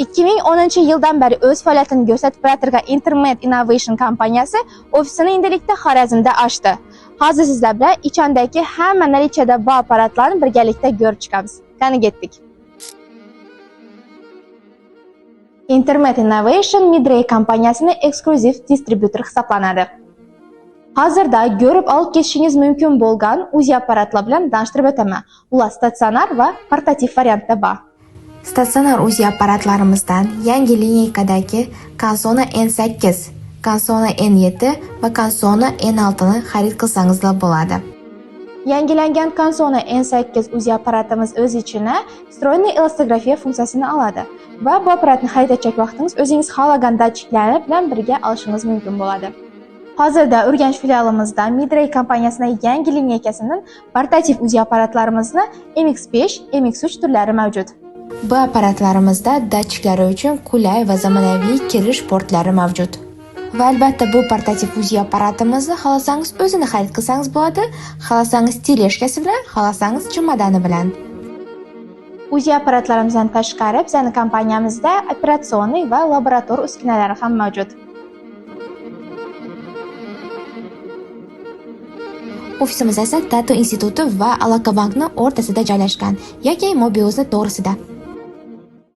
2010-yildan beri o'z faoliyatini ko'rsatib turgan Internet Innovation kompaniyasi ofisini endilikda Xorazmda ochdi. Hozir sizlar bilan ichondagi hamma nalichada bu apparatlarni birgalikda ko'rib chiqamiz. Qani ketdik. Internet Innovation Midray kompaniyasining eksklyuziv distributori hisoblanadi. Hozirda ko'rib olib ketishingiz mumkin bo'lgan UZI apparatlar bilan tanishtirib o'taman. Ular statsionar va portativ variantda bor. Statsionar UZI apparatlarimizdan yangi lineykadagi Consona N8, Consona N7 va Consona N6 ni xarid qilsangizlar bo'ladi. Yangilangan Consona N8 UZI apparatimiz o'z ichine встроенный elostografiya funksiyasini oladi va bu apparatni xarid etgan vaqtingiz o'zingiz xohlagan datchiklar bilan birga olishingiz mumkin bo'ladi. Hozirda Urganch filialimizda Midray kompaniyasining yangi lineykasining portativ UZI apparatlarimizni MX5, MX3 turlari mavjud. Bu apparatlarimizda datchiklari uchun qulay va zamonaviy kirish portlari mavjud. Va albatta bu portativ UZI apparatimizni xohlasangiz o'zini xarid qilsangiz bo'ladi, xohlasangiz teleshkasi bilan, xohlasangiz jomadani bilan. UZI apparatlarimizdan tashqari bizning kompaniyamizda operatsionniy va laborator uskunalari ham mavjud. Ofisimiz esa Tatu instituti va Alaka bankning o'rtasida joylashgan yoki Mobiusning to'g'risida.